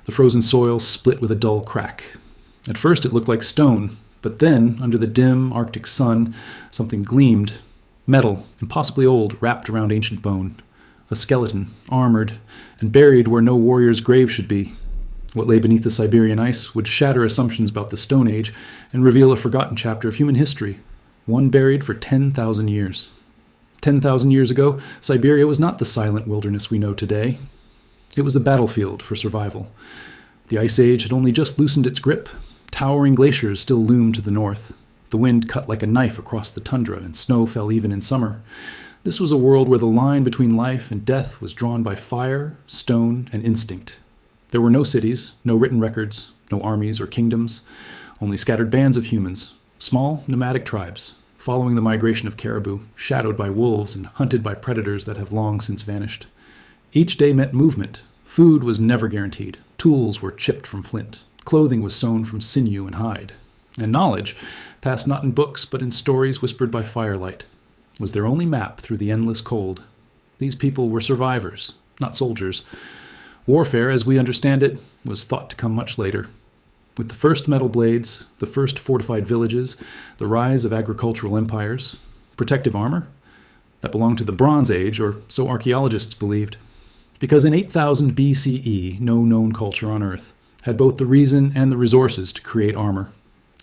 The frozen soil split with a dull crack. At first it looked like stone, but then, under the dim Arctic sun, something gleamed. Metal, impossibly old, wrapped around ancient bone. A skeleton, armored, and buried where no warrior's grave should be. What lay beneath the Siberian ice would shatter assumptions about the Stone Age and reveal a forgotten chapter of human history, one buried for 10,000 years. 10,000 years ago, Siberia was not the silent wilderness we know today. It was a battlefield for survival. The Ice Age had only just loosened its grip. Towering glaciers still loomed to the north. The wind cut like a knife across the tundra, and snow fell even in summer. This was a world where the line between life and death was drawn by fire, stone, and instinct. There were no cities, no written records, no armies or kingdoms, only scattered bands of humans, small nomadic tribes, following the migration of caribou, shadowed by wolves and hunted by predators that have long since vanished. Each day meant movement. Food was never guaranteed. Tools were chipped from flint. Clothing was sewn from sinew and hide. And knowledge, passed not in books but in stories whispered by firelight, was their only map through the endless cold. These people were survivors, not soldiers. Warfare, as we understand it, was thought to come much later. With the first metal blades, the first fortified villages, the rise of agricultural empires, protective armor, that belonged to the Bronze Age, or so archaeologists believed. Because in 8000 BCE, no known culture on Earth had both the reason and the resources to create armor.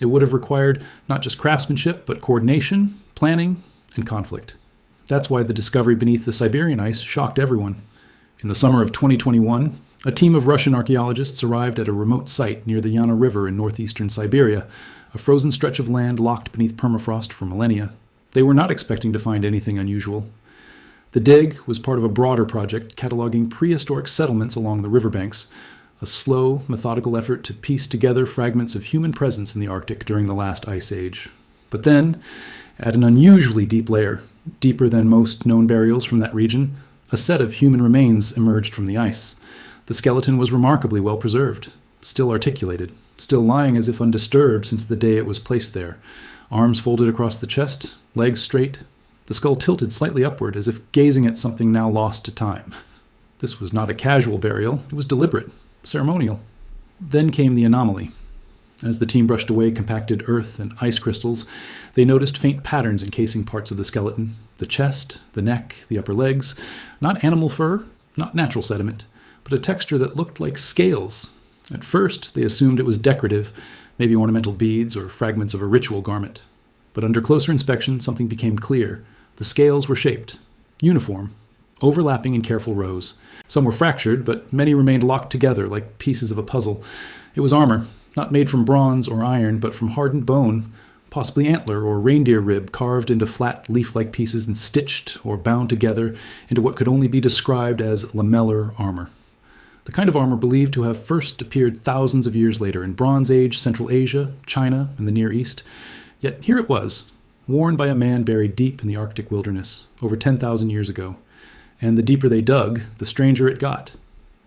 It would have required not just craftsmanship, but coordination, planning, and conflict. That's why the discovery beneath the Siberian ice shocked everyone. In the summer of 2021, a team of Russian archaeologists arrived at a remote site near the Yana River in northeastern Siberia, a frozen stretch of land locked beneath permafrost for millennia. They were not expecting to find anything unusual. The dig was part of a broader project cataloging prehistoric settlements along the riverbanks, a slow, methodical effort to piece together fragments of human presence in the Arctic during the last ice age. But then, at an unusually deep layer, deeper than most known burials from that region, a set of human remains emerged from the ice. The skeleton was remarkably well preserved, still articulated, still lying as if undisturbed since the day it was placed there. Arms folded across the chest, legs straight, the skull tilted slightly upward as if gazing at something now lost to time. This was not a casual burial, it was deliberate, ceremonial. Then came the anomaly. As the team brushed away compacted earth and ice crystals, they noticed faint patterns encasing parts of the skeleton. The chest, the neck, the upper legs. Not animal fur, not natural sediment, but a texture that looked like scales. At first, they assumed it was decorative, maybe ornamental beads or fragments of a ritual garment. But under closer inspection, something became clear. The scales were shaped, uniform, overlapping in careful rows. Some were fractured, but many remained locked together like pieces of a puzzle. It was armor, not made from bronze or iron, but from hardened bone, possibly antler or reindeer rib carved into flat leaf-like pieces and stitched or bound together into what could only be described as lamellar armor. The kind of armor believed to have first appeared thousands of years later in Bronze Age Central Asia, China, and the Near East. Yet here it was, worn by a man buried deep in the Arctic wilderness, over 10,000 years ago. And the deeper they dug, the stranger it got.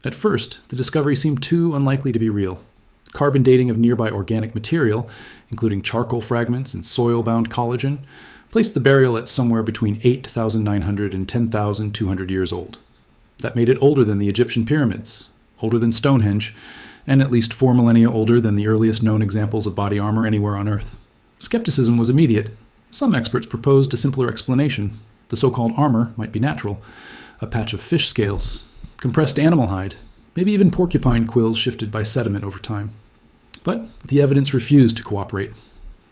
At first, the discovery seemed too unlikely to be real. Carbon dating of nearby organic material, including charcoal fragments and soil-bound collagen, placed the burial at somewhere between 8,900 and 10,200 years old. That made it older than the Egyptian pyramids, older than Stonehenge, and at least 4 millennia older than the earliest known examples of body armor anywhere on Earth. Skepticism was immediate. Some experts proposed a simpler explanation. The so-called armor might be natural, a patch of fish scales, compressed animal hide, maybe even porcupine quills shifted by sediment over time. But the evidence refused to cooperate.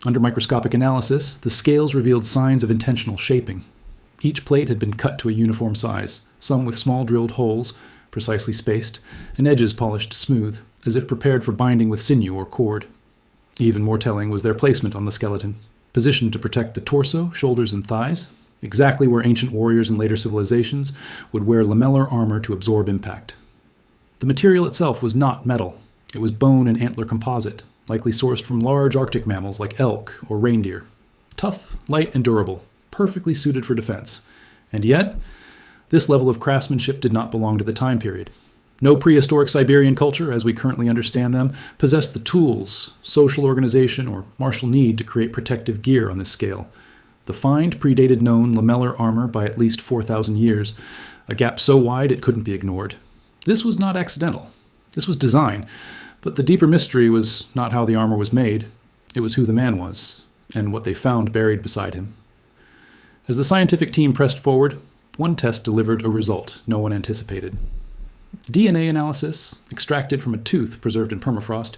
Under microscopic analysis, the scales revealed signs of intentional shaping. Each plate had been cut to a uniform size, some with small drilled holes, precisely spaced, and edges polished smooth, as if prepared for binding with sinew or cord. Even more telling was their placement on the skeleton, positioned to protect the torso, shoulders, and thighs, exactly where ancient warriors in later civilizations would wear lamellar armor to absorb impact. The material itself was not metal. It was bone and antler composite, likely sourced from large Arctic mammals like elk or reindeer. Tough, light, and durable, perfectly suited for defense. And yet, this level of craftsmanship did not belong to the time period. No prehistoric Siberian culture, as we currently understand them, possessed the tools, social organization, or martial need to create protective gear on this scale. The find predated known lamellar armor by at least 4,000 years, a gap so wide it couldn't be ignored. This was not accidental. This was design, but the deeper mystery was not how the armor was made, it was who the man was, and what they found buried beside him. As the scientific team pressed forward, one test delivered a result no one anticipated. DNA analysis, extracted from a tooth preserved in permafrost,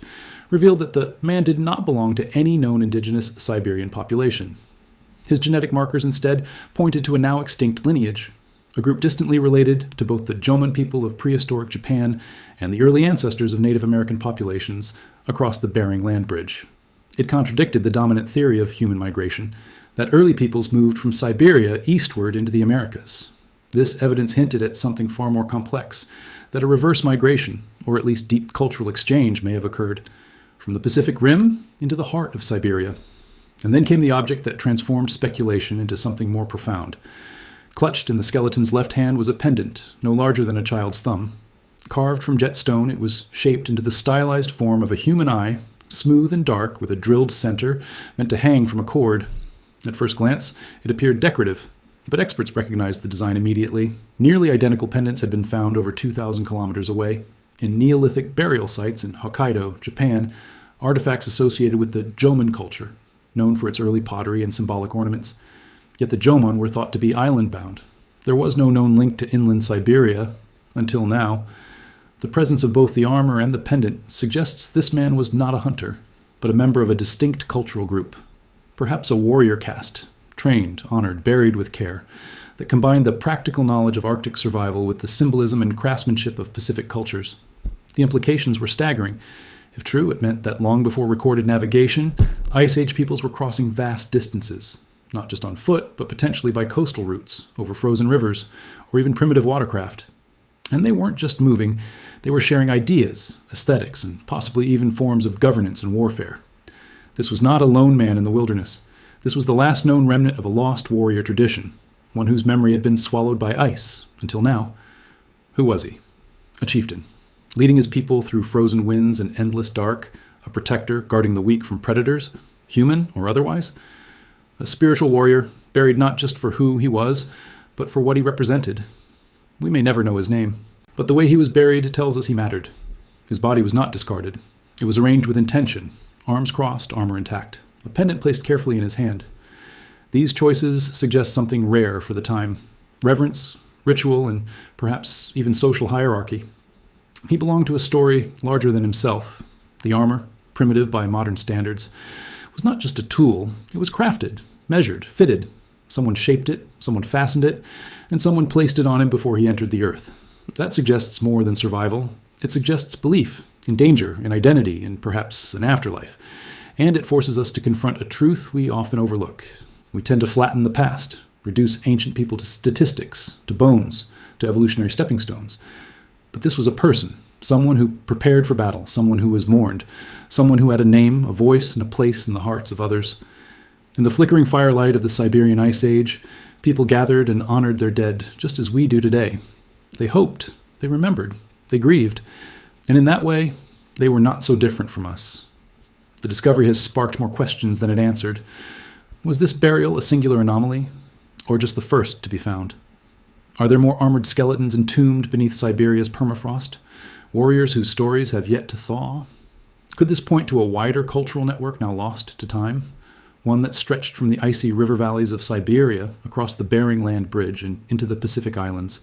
revealed that the man did not belong to any known indigenous Siberian population. His genetic markers instead pointed to a now extinct lineage, a group distantly related to both the Jōmon people of prehistoric Japan and the early ancestors of Native American populations across the Bering Land Bridge. It contradicted the dominant theory of human migration, that early peoples moved from Siberia eastward into the Americas. This evidence hinted at something far more complex, that a reverse migration, or at least deep cultural exchange, may have occurred from the Pacific Rim into the heart of Siberia. And then came the object that transformed speculation into something more profound. Clutched in the skeleton's left hand was a pendant, no larger than a child's thumb. Carved from jet stone, it was shaped into the stylized form of a human eye, smooth and dark, with a drilled center, meant to hang from a cord. At first glance, it appeared decorative, but experts recognized the design immediately. Nearly identical pendants had been found over 2,000 kilometers away. In Neolithic burial sites in Hokkaido, Japan, artifacts associated with the Jōmon culture, known for its early pottery and symbolic ornaments. Yet the Jōmon were thought to be island-bound. There was no known link to inland Siberia, until now. The presence of both the armor and the pendant suggests this man was not a hunter, but a member of a distinct cultural group. Perhaps a warrior caste, trained, honored, buried with care, that combined the practical knowledge of Arctic survival with the symbolism and craftsmanship of Pacific cultures. The implications were staggering. If true, it meant that long before recorded navigation, Ice Age peoples were crossing vast distances, not just on foot, but potentially by coastal routes, over frozen rivers, or even primitive watercraft. And they weren't just moving, they were sharing ideas, aesthetics, and possibly even forms of governance and warfare. This was not a lone man in the wilderness. This was the last known remnant of a lost warrior tradition, one whose memory had been swallowed by ice, until now. Who was he? A chieftain, leading his people through frozen winds and endless dark, a protector guarding the weak from predators, human or otherwise. A spiritual warrior, buried not just for who he was, but for what he represented. We may never know his name, but the way he was buried tells us he mattered. His body was not discarded. It was arranged with intention, arms crossed, armor intact, a pendant placed carefully in his hand. These choices suggest something rare for the time: reverence, ritual, and perhaps even social hierarchy. He belonged to a story larger than himself. The armor, primitive by modern standards, was not just a tool. It was crafted, measured, fitted. Someone shaped it, someone fastened it, and someone placed it on him before he entered the earth. That suggests more than survival. It suggests belief in danger, in identity, and perhaps an afterlife. And it forces us to confront a truth we often overlook. We tend to flatten the past, reduce ancient people to statistics, to bones, to evolutionary stepping stones. But this was a person, someone who prepared for battle, someone who was mourned, someone who had a name, a voice, and a place in the hearts of others. In the flickering firelight of the Siberian Ice Age, people gathered and honored their dead, just as we do today. They hoped, they remembered, they grieved, and in that way, they were not so different from us. The discovery has sparked more questions than it answered. Was this burial a singular anomaly, or just the first to be found? Are there more armored skeletons entombed beneath Siberia's permafrost? Warriors whose stories have yet to thaw? Could this point to a wider cultural network now lost to time? One that stretched from the icy river valleys of Siberia across the Bering Land Bridge and into the Pacific Islands.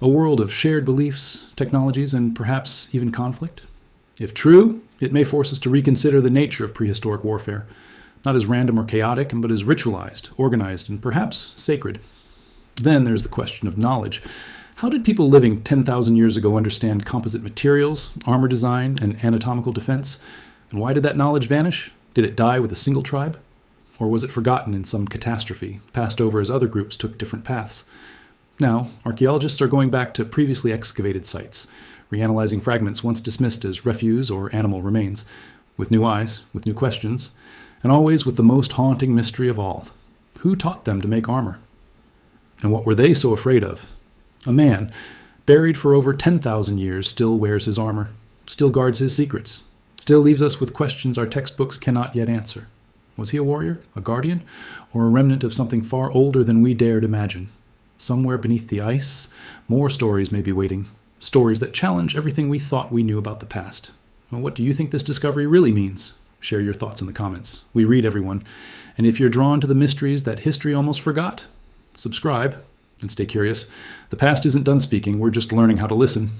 A world of shared beliefs, technologies, and perhaps even conflict? If true, it may force us to reconsider the nature of prehistoric warfare, not as random or chaotic, but as ritualized, organized, and perhaps sacred. Then there's the question of knowledge. How did people living 10,000 years ago understand composite materials, armor design, and anatomical defense? And why did that knowledge vanish? Did it die with a single tribe? Or was it forgotten in some catastrophe, passed over as other groups took different paths? Now, archaeologists are going back to previously excavated sites, reanalyzing fragments once dismissed as refuse or animal remains, with new eyes, with new questions, and always with the most haunting mystery of all. Who taught them to make armor? And what were they so afraid of? A man, buried for over 10,000 years, still wears his armor, still guards his secrets, still leaves us with questions our textbooks cannot yet answer. Was he a warrior, a guardian, or a remnant of something far older than we dared imagine? Somewhere beneath the ice, more stories may be waiting, Stories that challenge everything we thought we knew about the past. Well, what do you think this discovery really means? Share your thoughts in the comments. We read everyone. And if you're drawn to the mysteries that history almost forgot, subscribe and stay curious. The past isn't done speaking. We're just learning how to listen.